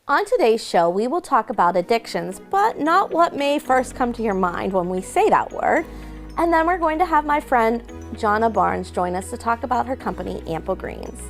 On today's show, we will talk about addictions, but not what may first come to your mind when we say that word. And then we're going to have my friend Jonna Barns join us to talk about her company, Ample Greens.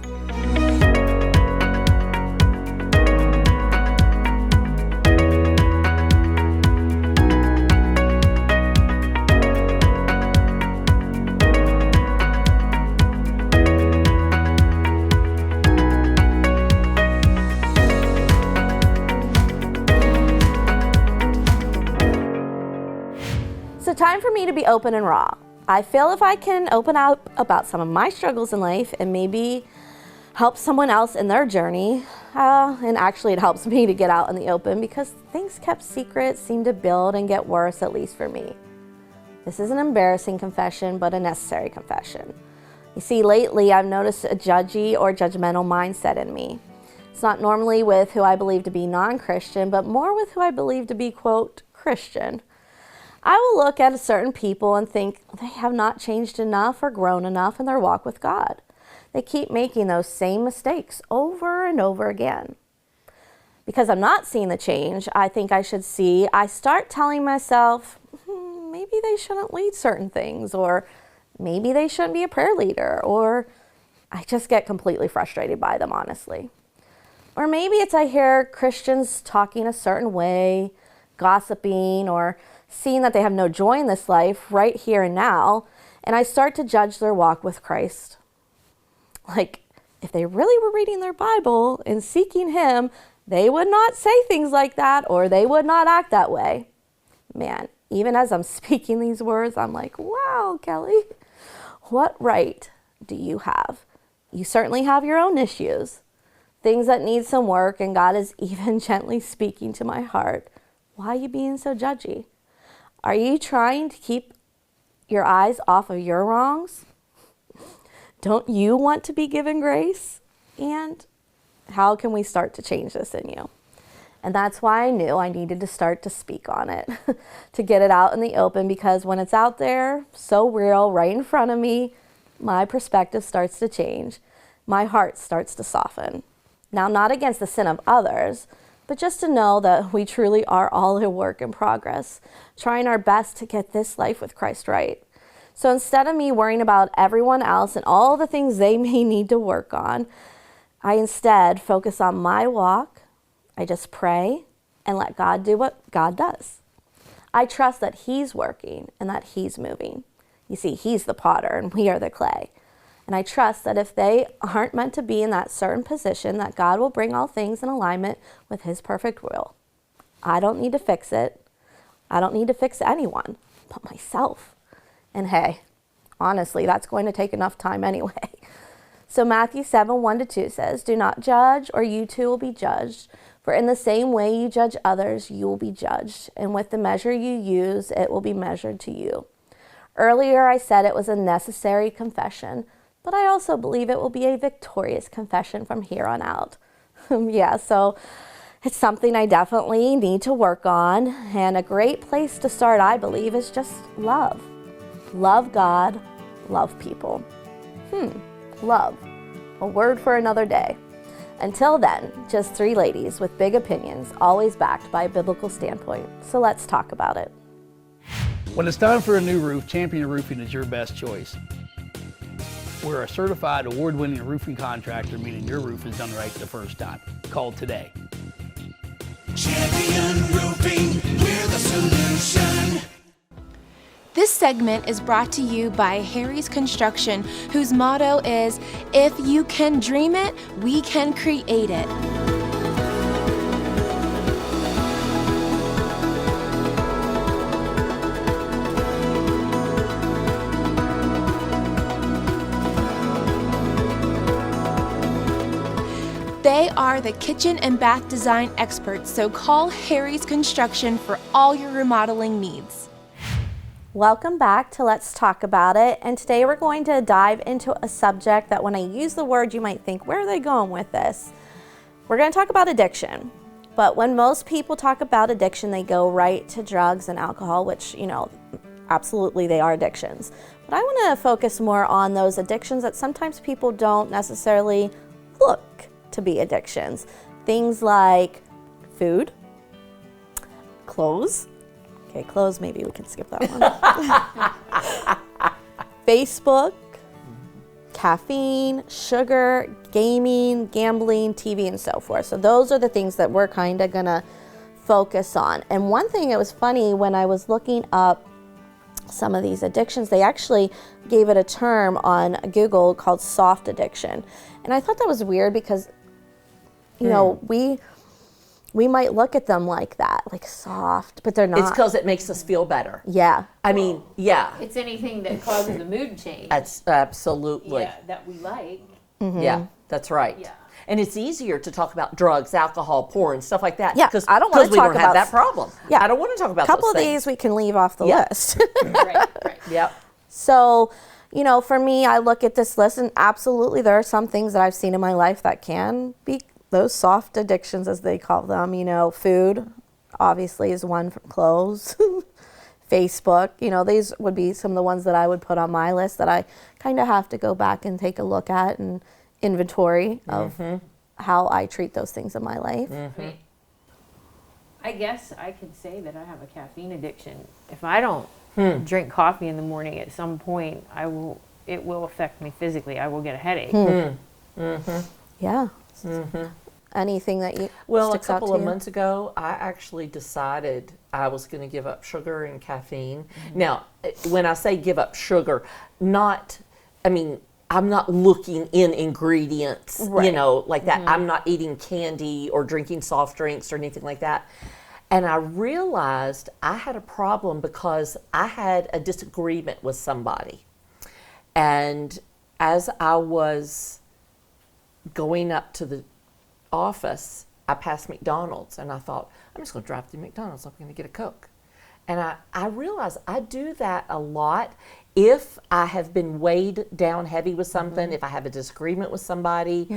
So time for me to be open and raw. I feel if I can open up about some of my struggles in life and maybe help someone else in their journey, and actually it helps me to get out in the open because things kept secret seem to build and get worse, at least for me. This is an embarrassing confession, but a necessary confession. You see, lately I've noticed a judgy or judgmental mindset in me. It's not normally with who I believe to be non-Christian, but more with who I believe to be, quote, Christian. I will look at certain people and think they have not changed enough or grown enough in their walk with God. They keep making those same mistakes over and over again. Because I'm not seeing the change I think I should see, I start telling myself, maybe they shouldn't lead certain things, or maybe they shouldn't be a prayer leader, or I just get completely frustrated by them, honestly. Or maybe it's I hear Christians talking a certain way, gossiping, or seeing that they have no joy in this life right here and now, and I start to judge their walk with Christ. Like, if they really were reading their Bible and seeking Him, they would not say things like that, or they would not act that way. Man, even as I'm speaking these words, I'm like, wow, Kelly, what right do you have? You certainly have your own issues, things that need some work, and God is even gently speaking to my heart. Why are you being so judgy? Are you trying to keep your eyes off of your wrongs? Don't you want to be given grace? And how can we start to change this in you? And that's why I knew I needed to start to speak on it, to get it out in the open, because when it's out there, so real, right in front of me, my perspective starts to change. My heart starts to soften. Now, not against the sin of others, but just to know that we truly are all a work in progress, trying our best to get this life with Christ right. So instead of me worrying about everyone else and all the things they may need to work on, I instead focus on my walk. I just pray and let God do what God does. I trust that He's working and that He's moving. You see, He's the potter and we are the clay. And I trust that if they aren't meant to be in that certain position, that God will bring all things in alignment with His perfect will. I don't need to fix it. I don't need to fix anyone but myself. And hey, honestly, that's going to take enough time anyway. So Matthew 7:1-2 says, "Do not judge, or you too will be judged. For in the same way you judge others, you will be judged. And with the measure you use, it will be measured to you." Earlier I said it was a necessary confession, but I also believe it will be a victorious confession from here on out. Yeah, so it's something I definitely need to work on. And a great place to start, I believe, is just love. Love God, love people. Love. A word for another day. Until then, just three ladies with big opinions, always backed by a biblical standpoint. So let's talk about it. When it's time for a new roof, Champion Roofing is your best choice. We're a certified award-winning roofing contractor, meaning your roof is done right the first time. Call today. Champion Roofing, we're the solution. This segment is brought to you by Harry's Construction, whose motto is, "If you can dream it, we can create it." They are the kitchen and bath design experts, so call Harry's Construction for all your remodeling needs. Welcome back to Let's Talk About It, and today we're going to dive into a subject that when I use the word you might think, where are they going with this? We're going to talk about addiction, but when most people talk about addiction, they go right to drugs and alcohol, which, absolutely they are addictions. But I want to focus more on those addictions that sometimes people don't necessarily look to be addictions. Things like food, clothes. Okay, clothes, maybe we can skip that one. Facebook, caffeine, sugar, gaming, gambling, TV, and so forth. So those are the things that we're kind of gonna focus on. And one thing, it was funny when I was looking up some of these addictions, they actually gave it a term on Google called soft addiction. And I thought that was weird because, you know, we might look at them like that, like soft, but they're not. It's because it makes us feel better. Yeah. I mean, yeah. It's anything that causes a mood change. That's absolutely. Yeah, that we like. Yeah, that's right. Yeah. And it's easier to talk about drugs, alcohol, porn, stuff like that. Yeah, because I don't wanna we talk don't have about- that problem. Yeah. I don't want to talk about A couple of those these things. we can leave off the Yeah. list. Right. Yep. So, you know, for me, I look at this list and absolutely there are some things that I've seen in my life that can be those soft addictions, as they call them. You know, food obviously is one, from clothes, Facebook. You know, these would be some of the ones that I would put on my list that I kind of have to go back and take a look at and inventory of how I treat those things in my life. I guess I could say that I have a caffeine addiction. If I don't drink coffee in the morning, at some point, it will affect me physically. I will get a headache. Yeah. Anything that you Well, a sticks out couple to of you? months ago, I actually decided I was going to give up sugar and caffeine. Now, when I say give up sugar, I'm not looking in ingredients, you Right. know, like that. I'm not eating candy or drinking soft drinks or anything like that. And I realized I had a problem because I had a disagreement with somebody. And as I was going up to the office, I passed McDonald's and I thought, I'm just going to drive through McDonald's. I'm going to get a Coke. And I realized I do that a lot if I have been weighed down heavy with something, if I have a disagreement with somebody.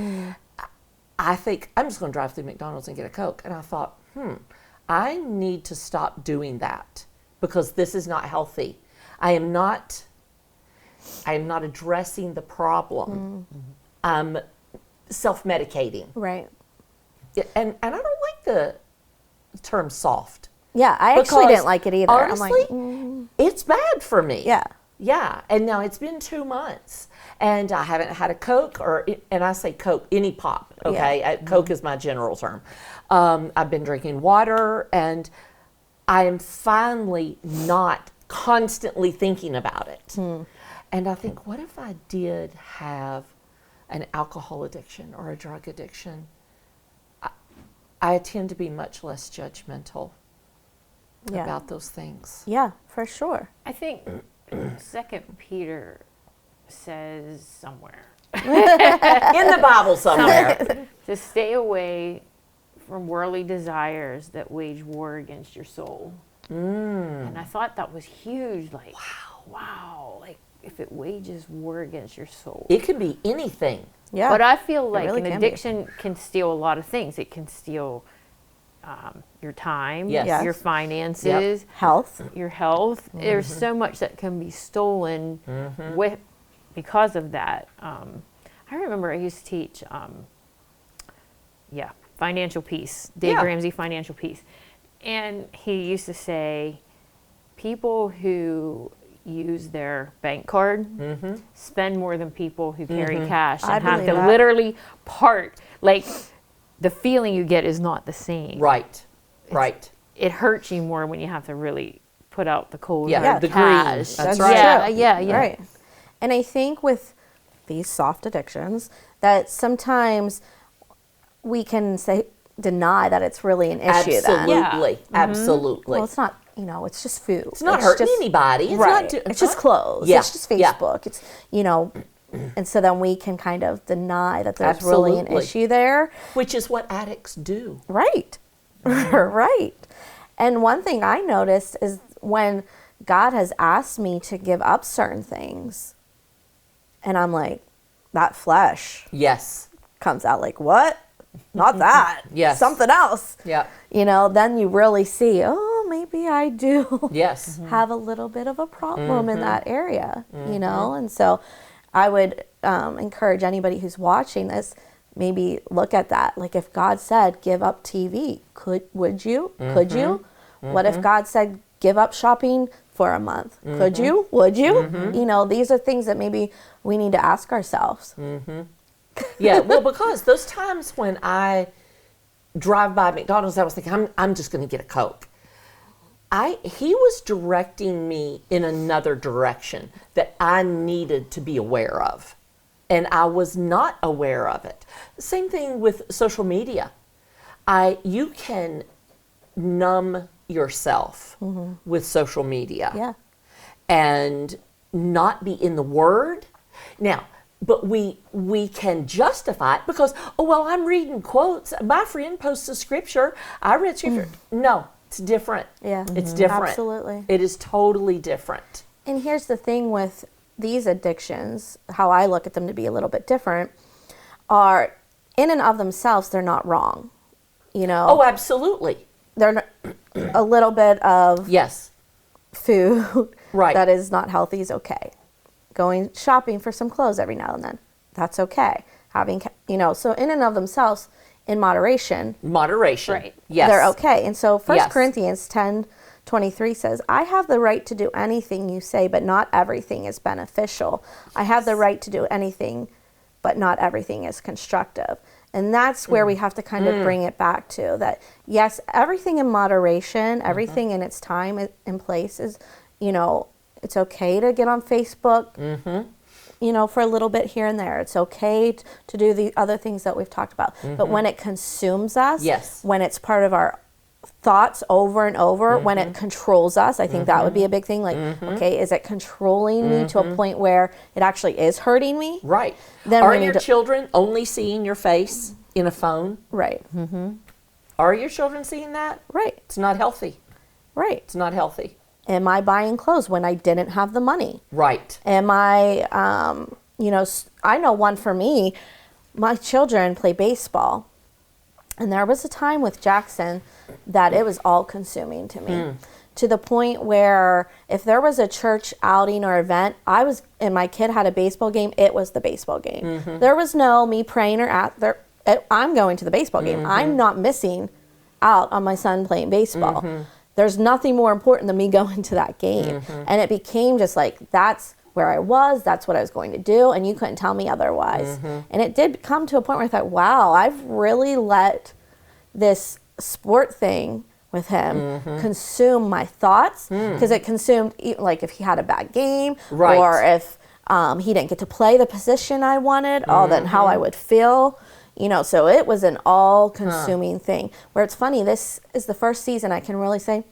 I think I'm just going to drive through McDonald's and get a Coke. And I thought, I need to stop doing that because this is not healthy. I am not addressing the problem. I'm self-medicating. Right. And I don't like the term soft. Yeah, I actually Because didn't like it either. Honestly, I'm like, it's bad for me. yeah. Yeah, and now it's been 2 months, and I haven't had a Coke, and I say Coke, any pop, okay? Yeah. Coke is my general term. I've been drinking water, and I am finally not constantly thinking about it. And I think, what if I did have an alcohol addiction or a drug addiction? I tend to be much less judgmental Yeah. about those things. Yeah, for sure. I think Second Peter says somewhere In the Bible somewhere. to stay away from worldly desires that wage war against your soul. And I thought that was huge. Like, wow. Like, if it wages war against your soul. It could be anything. Yeah. But I feel like really an can be. addiction can steal a lot of things. It can steal your time, Yes. Yes. your finances, Health. your health. There's so much that can be stolen with because of that. I remember I used to teach, financial peace, Dave Yeah. Ramsey Financial Peace. And he used to say, people who use their bank card spend more than people who carry cash I and have believe to that. literally part. Like, the feeling you get is not the same. Right. Right. It hurts you more when you have to really put out the cold Yeah, hard the cash. green. That's Yeah, right. yeah. Right. And I think with these soft addictions that sometimes we can say deny that it's really an issue then. Absolutely. Absolutely. Well, it's not, you know, it's just food. It's not hurting anybody. It's right. not it's just clothes. Yeah, It's just yeah. Facebook. It's, you know, and so then we can kind of deny that there's really an Absolutely. issue there. Which is what addicts do. Right. Right. And one thing I noticed is when God has asked me to give up certain things, and I'm like, that flesh Yes. comes out like, what? Not that. Yes. Something else. Yeah. You know, then you really see, oh, maybe I do Yes. have a little bit of a problem in that area, you know? And so I would encourage anybody who's watching this, maybe look at that. Like if God said, give up TV, would you? Could you? What if God said, give up shopping for a month? Could you? Would you? You know, these are things that maybe we need to ask ourselves. Yeah, well, because those times when I drive by McDonald's, I was thinking, I'm just going to get a Coke. He was directing me in another direction that I needed to be aware of. And I was not aware of it. Same thing with social media. You can numb yourself with social media. Yeah. And not be in the Word. Now, but we can justify it because, oh, well, I'm reading quotes. My friend posts a scripture. I read scripture. No, it's different. Yeah. It's different. Absolutely. It is totally different. And here's the thing with these addictions, how I look at them to be a little bit different, are in and of themselves, they're not wrong. You know? Oh, absolutely. They're a little bit of Yes. food Right. that is not healthy is okay. Going shopping for some clothes every now and then, that's okay. Having, you know, so in and of themselves, in moderation, Right. Yes. they're okay. And so 1 Yes. Corinthians 10:23 says, I have the right to do anything you say, but not everything is beneficial. I have the right to do anything, but not everything is constructive. And that's where we have to kind of bring it back to that, yes, everything in moderation, everything in its time and place is, you know, it's okay to get on Facebook, you know, for a little bit here and there. It's okay to do the other things that we've talked about. But when it consumes us, Yes. when it's part of our thoughts over and over, when it controls us, I think that would be a big thing. Like, okay, is it controlling me to a point where it actually is hurting me? Right. Then Are we need your to- children only seeing your face in a phone? Right, Are your children seeing that? right, It's not healthy. right. It's not healthy. Am I buying clothes when I didn't have the money? Right. Am I, you know, I know one for me, my children play baseball. And there was a time with Jackson that it was all consuming to me. To the point where if there was a church outing or event, and my kid had a baseball game, it was the baseball game. There was no me praying I'm going to the baseball game. I'm not missing out on my son playing baseball. There's nothing more important than me going to that game. And it became just like, that's where I was, that's what I was going to do, and you couldn't tell me otherwise. And it did come to a point where I thought, wow, I've really let this sport thing with him consume my thoughts, because it consumed, like if he had a bad game, Right. or if he didn't get to play the position I wanted, then how I would feel. You know, so it was an all-consuming thing. Where it's funny, this is the first season I can really say,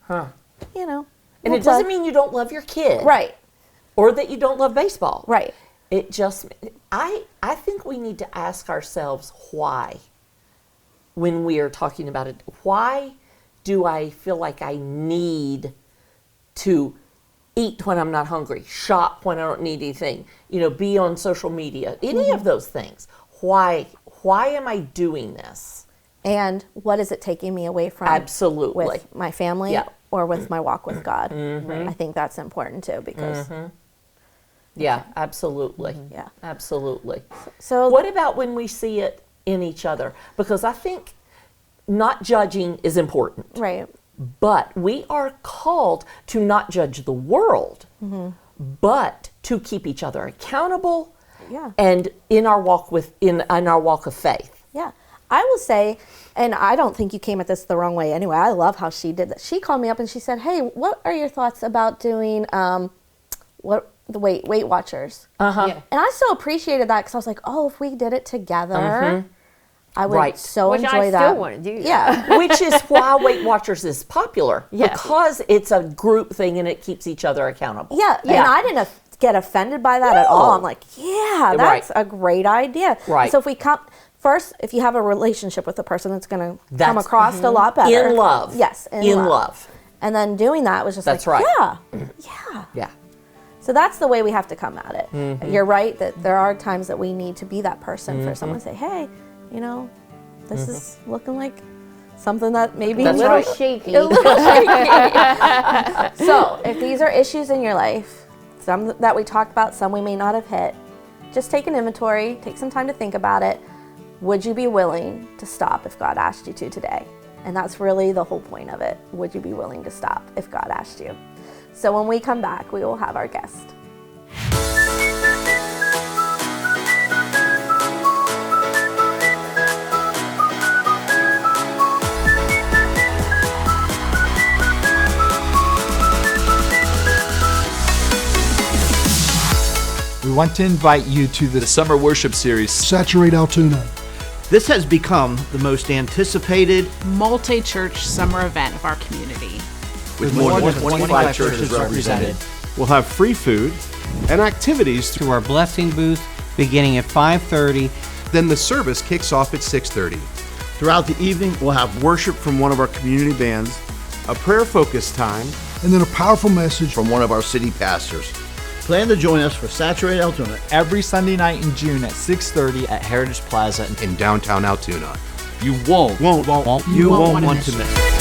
you know. And we'll it doesn't play. mean you don't love your kid. Right, Or that you don't love baseball. right. It just, I think we need to ask ourselves why when we are talking about it. Why do I feel like I need to eat when I'm not hungry, shop when I don't need anything, you know, be on social media, any of those things? Why am I doing this? And what is it taking me away from? Absolutely. With my family Yeah. or with my walk with God. I think that's important too, because Yeah, absolutely. Yeah. Absolutely. so What about when we see it in each other? Because I think not judging is important. right, But we are called to not judge the world, but to keep each other accountable. Yeah. And in our walk in our walk of faith. yeah. I will say, and I don't think you came at this the wrong way anyway. I love how she did that. She called me up and she said, "Hey, what are your thoughts about doing the Weight Watchers?" Yeah. And I so appreciated that, because I was like, "Oh, if we did it together, I would Right. so Which enjoy I that." still want to do that. Yeah, Which is why Weight Watchers is popular. Yeah. Because it's a group thing and it keeps each other accountable. yeah. And I didn't get offended by that at No. all. I'm like, yeah, that's Right. a great idea. Right. So if we come first, if you have a relationship with a person, that's going to come That's- across a lot better. In love. Yes, In love. And then doing that was just That's like, right. yeah. Yeah. So that's the way we have to come at it. You're right that there are times that we need to be that person for someone to say, "Hey, you know, this is looking like something that maybe That's A little right. shaky. So if these are issues in your life, some that we talked about, some we may not have hit, just take an inventory, take some time to think about it. Would you be willing to stop if God asked you to today? And that's really the whole point of it. Would you be willing to stop if God asked you? So when we come back, we will have our guest. We want to invite you to the summer worship series, Saturate Altoona. This has become the most anticipated multi-church summer event of our community. with more than 25 churches represented. We'll have free food And activities to our blessing booth beginning at 5:30. Then the service kicks off at 6:30. Throughout the evening, we'll have worship from one of our community bands, a prayer focus time, and then a powerful message from one of our city pastors. Plan to join us for Saturate Altoona every Sunday night in June at 6:30 At Heritage Plaza in downtown Altoona. You won't won't want to miss it.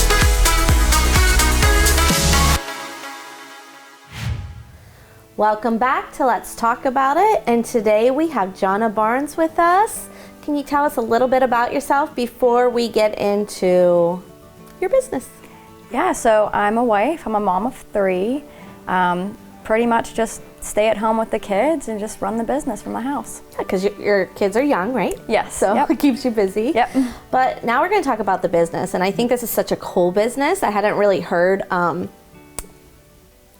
Welcome back to Let's Talk About It, and today we have Jonna Barns with us. Can you tell us a little bit about yourself before we get into your business? Yeah, so I'm a wife, I'm a mom of 3. Pretty much just stay at home with the kids and just run the business from the house. Because your kids are young, right? Yes. So yep. it keeps you busy. Yep. But now we're going to talk about the business, and I think this is such a cool business. I hadn't really heard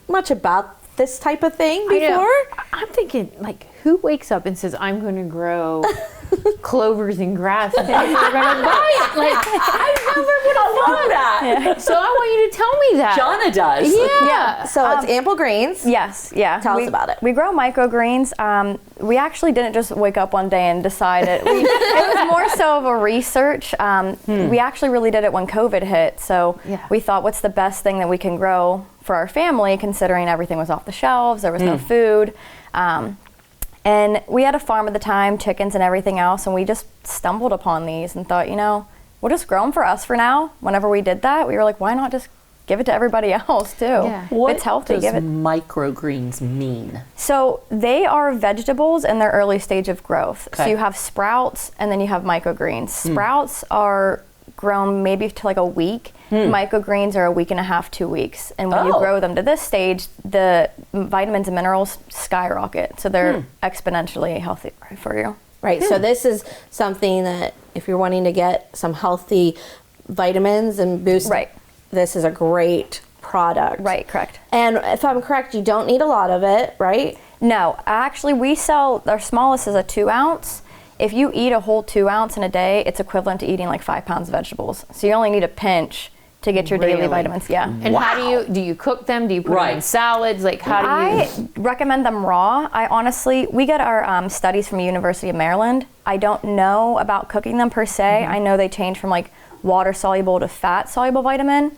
much about this type of thing before. I'm thinking, like, who wakes up and says, I'm going to grow clovers and grass and people are going to buy it? Like, I've never been love that. Yeah. So I want you to tell me that. Jonna does. Yeah. So it's ample greens. Yes, yeah. Tell us about it. We grow microgreens. We actually didn't just wake up one day and decide it. It was more so of a research. We actually really did it when COVID hit. So we thought, what's the best thing that we can grow for our family, considering everything was off the shelves, there was no food. And we had a farm at the time, chickens and everything else, and we just stumbled upon these and thought, we'll just grow them for us for now. Whenever we did that, we were like, why not just give it to everybody else too? Yeah. What it's healthy. does microgreens mean? So they are vegetables in their early stage of growth. Okay. So you have sprouts and then you have microgreens. Sprouts are grown maybe to like a week. Microgreens are a week and a half, 2 weeks. And when you grow them to this stage, the vitamins and minerals skyrocket. So they're exponentially healthy for you. Right, so this is something that if you're wanting to get some healthy vitamins and boost, this is a great product. Right, correct. And if I'm correct, you don't need a lot of it, right? No, actually we sell, our smallest is a 2 ounce. If you eat a whole 2 ounce in a day, it's equivalent to eating like 5 pounds of vegetables. So you only need a pinch to get your daily vitamins, And how do you cook them? Do you put them in salads? Like how do you? I recommend them raw. We get our studies from the University of Maryland. I don't know about cooking them per se. I know they change from like water soluble to fat soluble vitamin.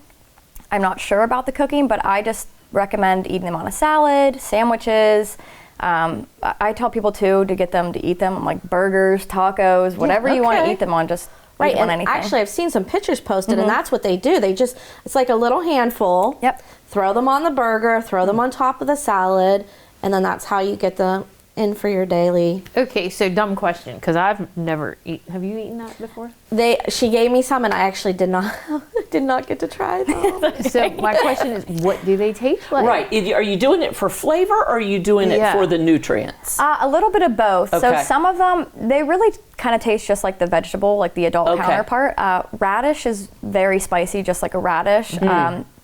I'm not sure about the cooking, but I just recommend eating them on a salad, sandwiches. I tell people too to get them to eat them on like burgers, tacos, whatever you want to eat them on, just right. on And anything. actually, I've seen some pictures posted, and that's what they do. They just, it's like a little handful. Yep. Throw them on the burger, throw them on top of the salad, and then that's how you get them in for your daily. Okay, so dumb question, because I've never eaten. Have you eaten that before? She gave me some, and I actually did not get to try them. So my question is, what do they taste like? Right. Are you doing it for flavor, or are you doing it for the nutrients? A little bit of both. Okay. So some of them, they really kind of taste just like the vegetable, like the adult counterpart. Radish is very spicy, just like a radish.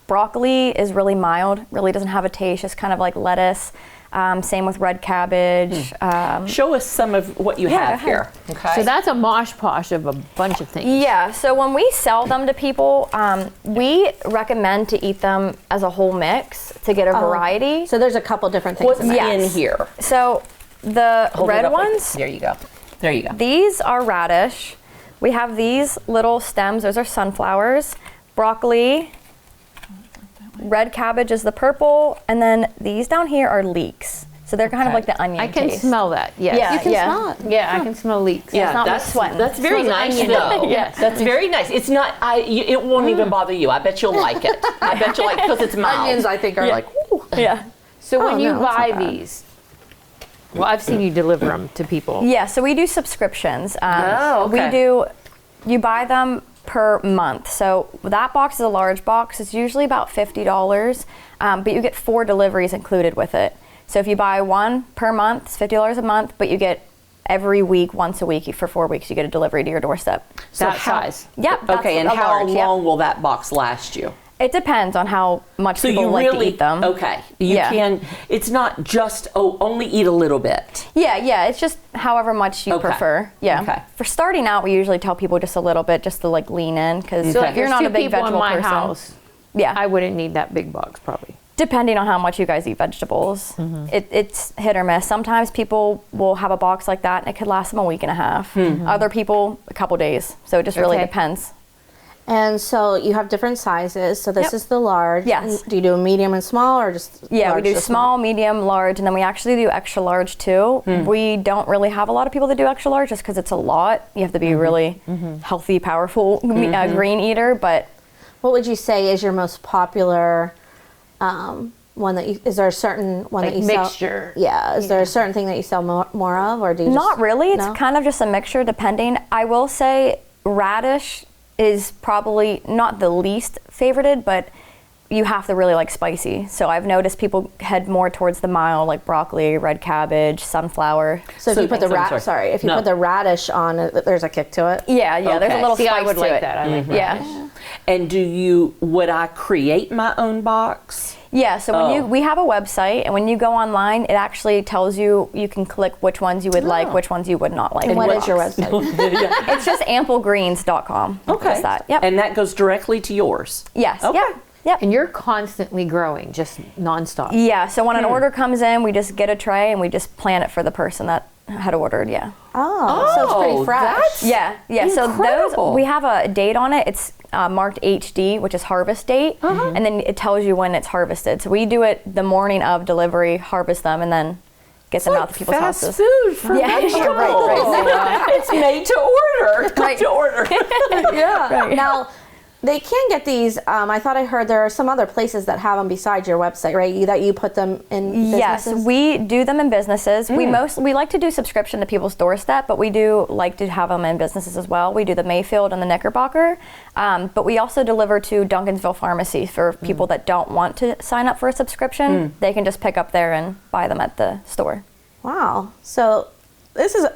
Broccoli is really mild, really doesn't have a taste, just kind of like lettuce. Same with red cabbage. Show us some of what you have here. Okay. So that's a mosh posh of a bunch of things. Yeah, so when we sell them to people, we recommend to eat them as a whole mix to get a variety. So there's a couple different things What's in in here? So the red ones, There you go. There you go. these are radish. We have these little stems, those are sunflowers. Broccoli, red cabbage is the purple, and then these down here are leeks. So they're kind of like the onion I can taste. smell that. Yes. Yeah, You can smell it. Yeah, I can smell leeks. Yeah, not that's sweating. That's very Smells like nice onion. though. Yes. That's very nice. It's not. It won't even bother you. I bet you'll like it. I bet you'll like because it's mild. Onions, I think, are like, ooh. Yeah. So when Oh, you no, that's buy not bad. these, Well, I've seen you deliver them to people. Yeah, so we do subscriptions. okay. You buy them per month. So that box is a large box. It's usually about $50, but you get 4 deliveries included with it. So if you buy one per month, it's $50 a month, but you get every week, once a week, for 4 weeks, you get a delivery to your doorstep. That size. Yep. that's Okay, and a how large, yep. long will that box last you? It depends on how much So people you like really to eat them. Okay, you Yeah. can. It's not just only eat a little bit. Yeah, it's just however much you Okay. prefer. Yeah. Okay. For starting out, we usually tell people just a little bit, just to like lean in, because So if you're not a big people in vegetable my person, house, yeah, I wouldn't need that big box probably. depending on how much you guys eat vegetables, it's hit or miss. Sometimes people will have a box like that, and it could last them a week and a half. Other people, a couple days. So it just really Okay. depends. And so you have different sizes. So this Yep. is the large. Yes. Do you do a medium and small, or just Yeah, large we do to small, medium, large, and then we actually do extra large too. We don't really have a lot of people that do extra large just because it's a lot. You have to be really healthy, powerful green eater. But What would you say is your most popular one that you? Is there a certain one Like that you sell? mixture. Yeah. Is there a certain thing that you sell more of, or do you? not just, really. No? It's kind of just a mixture depending. I will say radish is probably not the least favorited, but you have to really like spicy. So I've noticed people head more towards the mild, like broccoli, red cabbage, sunflower. So if you put the if you No. put the radish on it, there's a kick to it. Yeah, there's a Okay. little See, spice I would to like it. that. I like Yeah. And would I create my own box? Yeah, so when we have a website, and when you go online, it actually tells you can click which ones you would like, which ones you would not like. And what is your website? It's just amplegreens.com. Okay. Just that. Yep. And that goes directly to yours? Yes. Okay. Yep. And you're constantly growing, just nonstop. Yeah, so when an order comes in, we just get a tray and we just plan it for the person that had ordered, yeah. Oh, so it's pretty fresh. Yeah. So incredible. those, we have a date on it. It's marked HD, which is harvest date, and then it tells you when it's harvested. So we do it the morning of delivery, harvest them, and then get them out to people's fast houses. food for vegetables. right. It's made to order. Right. To order. Yeah. Now, they can get these. I thought I heard there are some other places that have them besides your website, right? That you put them in Yes, businesses? We we do them in businesses. We like to do subscription to people's doorstep, but we do like to have them in businesses as well. We do the Mayfield and the Knickerbocker, but we also deliver to Duncansville Pharmacy for people that don't want to sign up for a subscription. They can just pick up there and buy them at the store. Wow. So this is.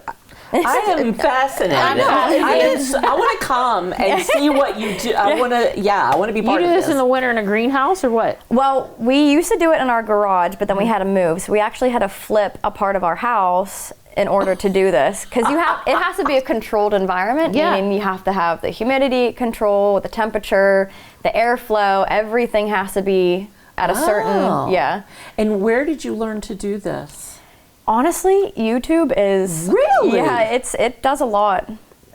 I am fascinated. I want to come and see what you do. I want to be You part do of this in the winter in a greenhouse or what? Well, we used to do it in our garage, but then we had to move. So we actually had to flip a part of our house in order to do this, because it has to be a controlled environment. Yeah. Meaning you have to have the humidity control, the temperature, the airflow. Everything has to be at a certain And where did you learn to do this? Honestly, YouTube is Really? it does a lot.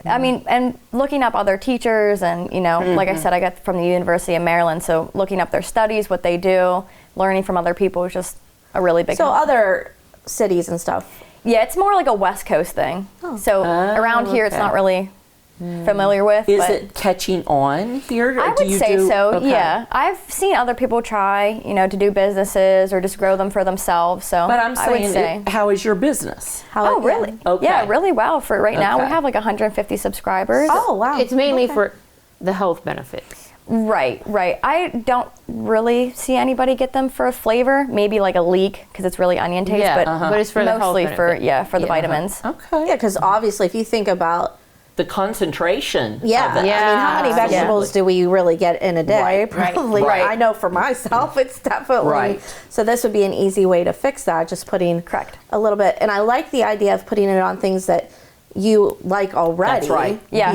I mean, and looking up other teachers, and like I said, I got from the University of Maryland, so looking up their studies, what they do, learning from other people is just a really big help. other cities and stuff. Yeah, it's more like a West Coast thing. So around here, it's not really familiar with. Is but it catching on here? I would say so. Yeah, I've seen other people try, to do businesses or just grow them for themselves. So, But I'm I would saying, say. how is your business? Oh, really? Okay. Yeah, really well. For right now, we Okay. have like 150 subscribers. Oh, wow. It's mainly for the health benefits. Right. I don't really see anybody get them for a flavor. Maybe like a leek because it's really onion taste. Yeah, but but it's for the health mostly for benefit. for the vitamins. Okay. Yeah, because obviously, if you think about The concentration. Of it. I mean, how many vegetables do we really get in a day? Right, Probably. right. I know for myself, it's definitely Right. So this would be an easy way to fix that. Just putting a little bit, and I like the idea of putting it on things that you like already. That's right. Yeah.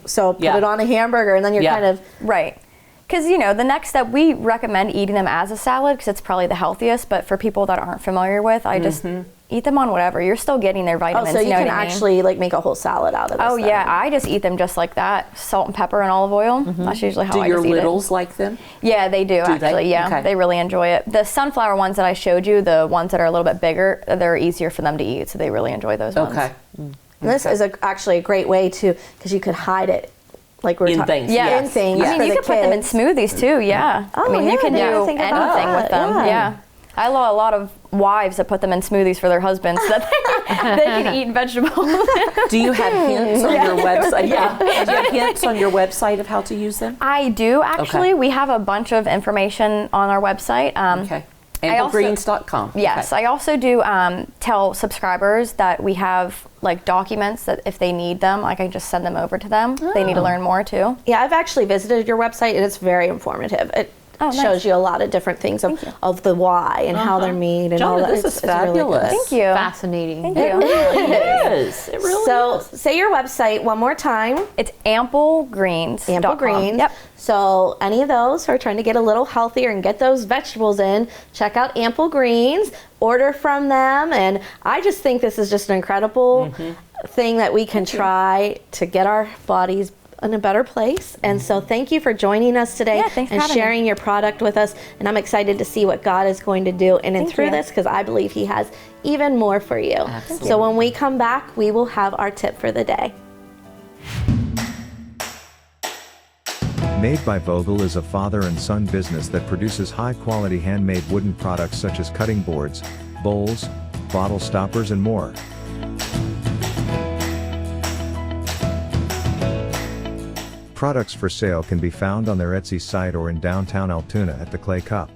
So put Yeah. it on a hamburger, and then you're Yeah. kind of Right. Because, the next step, we recommend eating them as a salad because it's probably the healthiest. But for people that aren't familiar with, I just eat them on whatever. You're still getting their vitamins. so you know can what I mean? actually like make a whole salad out of this. Oh, then. yeah. I just eat them just like that. Salt and pepper and olive oil. That's usually how Do I your just eat littles like them? it. Yeah, they do, Do actually. they? Yeah, Okay. they really enjoy it. The sunflower ones that I showed you, the ones that are a little bit bigger, they're easier for them to eat. So they really enjoy those ones. Okay. And this is actually a great way to, because you could hide it, like we're In talking things, Yeah, yes. in things. I mean, for you the could put them in kids. smoothies too. Yeah. Oh, I mean, yeah, you can I didn't do think about anything that. with them. Yeah. Yeah. I wives that put them in smoothies for their husbands so that they can eat vegetables. Do you have hints on your website? Yeah. Do you have hints on your website of how to use them? I do, actually. Okay. We have a bunch of information on our website. Okay. AmpleGreens.com. Yes, Okay. I also do tell subscribers that we have like documents that if they need them, I can just send them over to them. If they need to learn more too. Yeah, I've actually visited your website and it's very informative. It shows you a lot of different things of the why and how they're made and Jonna, all that. this is fabulous. Really good. Thank you. Fascinating. Thank you. It really is. It really is. So say your website one more time. It's AmpleGreens. Ample Greens. Yep. So any of those who are trying to get a little healthier and get those vegetables in, check out Ample Greens, order from them. And I just think this is just an incredible thing that we can try to get our bodies in a better place. And so thank you for joining us today thanks for and having sharing me. your product with us. And I'm excited to see what God is going to do in and Thank through you. this, because I believe he has even more for you. Absolutely. So when we come back, we will have our tip for the day. Made by Vogel is a father and son business that produces high-quality handmade wooden products such as cutting boards, bowls, bottle stoppers, and more. Products for sale can be found on their Etsy site or in downtown Altoona at the Clay Cup.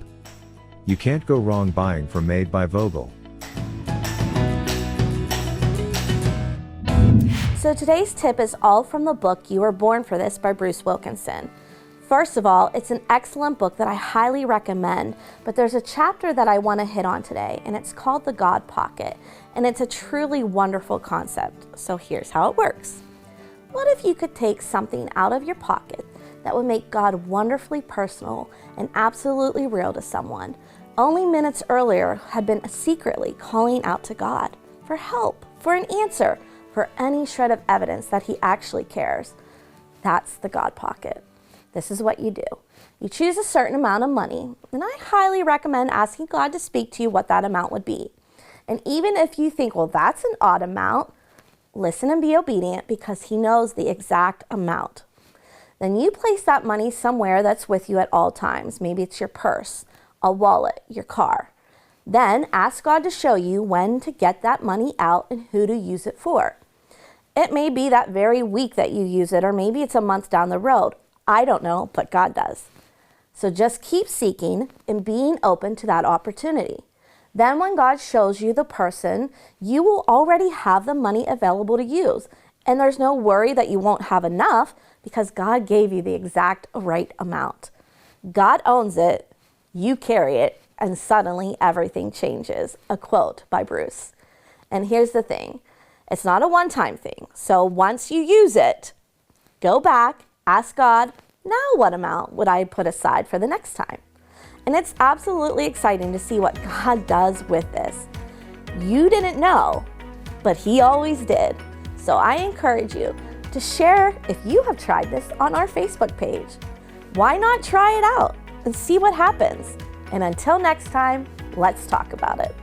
You can't go wrong buying from Made by Vogel. So today's tip is all from the book You Were Born for This by Bruce Wilkinson. First of all, it's an excellent book that I highly recommend, but there's a chapter that I want to hit on today, and it's called The God Pocket, and it's a truly wonderful concept. So here's how it works. What if you could take something out of your pocket that would make God wonderfully personal and absolutely real to someone, only minutes earlier had been secretly calling out to God for help, for an answer, for any shred of evidence that he actually cares? That's the God Pocket. This is what you do. You choose a certain amount of money, and I highly recommend asking God to speak to you what that amount would be. And even if you think, well, that's an odd amount, listen and be obedient, because he knows the exact amount. Then you place that money somewhere that's with you at all times. Maybe it's your purse, a wallet, your car. Then ask God to show you when to get that money out and who to use it for. It may be that very week that you use it, or maybe it's a month down the road. I don't know, but God does. So just keep seeking and being open to that opportunity. Then when God shows you the person, you will already have the money available to use. And there's no worry that you won't have enough, because God gave you the exact right amount. God owns it, you carry it, and suddenly everything changes. A quote by Bruce. And here's the thing, it's not a one-time thing. So once you use it, go back, ask God, now what amount would I put aside for the next time? And it's absolutely exciting to see what God does with this. You didn't know, but he always did. So I encourage you to share if you have tried this on our Facebook page. Why not try it out and see what happens? And until next time, let's talk about it.